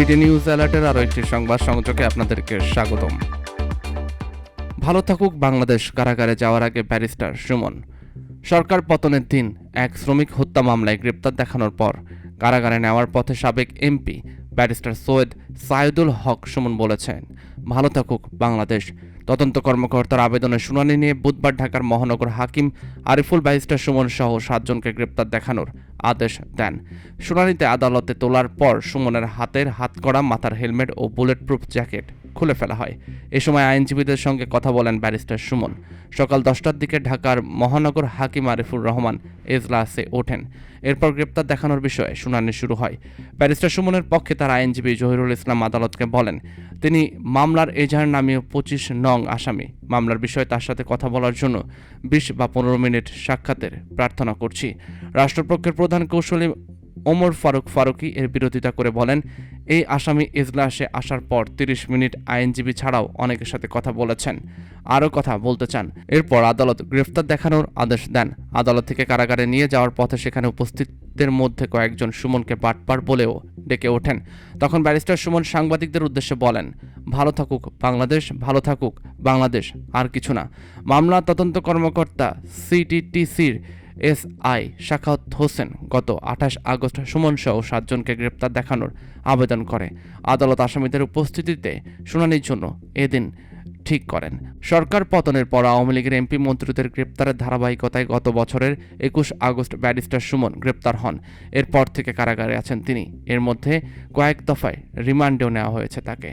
BD news অ্যালার্টের আরও একটি সংবাদ সংযোগে আপনাদেরকে স্বাগতম। ভালো থাকুক বাংলাদেশ কারাগারে যাওয়ার আগে ব্যারিস্টার সুমন। সরকার পতনের দিন এক শ্রমিক হত্যা মামলায় গ্রেপ্তার দেখানোর পর কারাগারে নেওয়ার পথে সাবেক এমপি ব্যারিস্টার সৈয়দ সাইদুল হক সুমন বলেছেন, ভালো থাকুক বাংলাদেশ। তদন্ত কর্মকর্তার আবেদনের শুনানি নিয়ে বুধবার ঢাকার মহানগর হাকিম আরিফুল ব্যারিস্টার সুমন সহ 7 জনকে গ্রেপ্তার দেখানোর আদেশ দেন। শুনানিতে আদালতে তোলার পর সুমনের হাতের হাতকড়া, মাথার হেলমেট ও বুলেট প্রুফ জ্যাকেট খুলে ফেলা হয়। এ সময় আইনজীবীদের সঙ্গে কথা বলেন ব্যারিস্টার সুমন। সকাল 10টার দিকে ঢাকার মহানগর হাকিম আরিফুর রহমান এজলাসে ওঠেন। এরপর গ্রেপ্তার দেখানোর বিষয়ে শুনানি শুরু হয়। ব্যারিস্টার সুমনের পক্ষে তার আইনজীবী জহিরুল ইসলাম আদালতকে বলেন, তিনি মামলার এজাহার নামীয় 25 নং আসামি। মামলার বিষয়ে তার সাথে কথা বলার জন্য 20 বা 15 মিনিট সাক্ষাতের প্রার্থনা করছি। রাষ্ট্রপক্ষের প্রধান কৌঁসুলি ওমর ফারুকী এর বিরোধিতা করে বলেন, এই আসামি এজলাসে আসার পর 30 মিনিট আইনজীবী ছাড়াও অনেকের সাথে কথা বলেছেন, আরও কথা বলতে চান। এরপর আদালত গ্রেফতার দেখানোর আদেশ দেন। আদালত থেকে কারাগারে নিয়ে যাওয়ার পথে সেখানে উপস্থিতদের মধ্যে কয়েকজন সুমনকে বাটপার বলেও ডেকে ওঠেন। তখন ব্যারিস্টার সুমন সাংবাদিকদের উদ্দেশ্যে বলেন, ভালো থাকুক বাংলাদেশ, ভালো থাকুক বাংলাদেশ, আর কিছু না। মামলা তদন্ত কর্মকর্তা সিটিটিসির এসআই শাখাওয়াত হোসেন গত 28 আগস্ট সুমন সহ 7 জনকে গ্রেপ্তার দেখানোর আবেদন করে। আদালত আসামিদের উপস্থিতিতে শুনানির জন্য এদিন ঠিক করেন। সরকার পতনের পর আওয়ামী লীগের এমপি মন্ত্রীদের গ্রেপ্তারের ধারাবাহিকতায় গত বছরের 21 আগস্ট ব্যারিস্টার সুমন গ্রেপ্তার হন। এরপর থেকে কারাগারে আছেন তিনি। এর মধ্যে কয়েক দফায় রিমান্ডেও নেওয়া হয়েছে তাকে।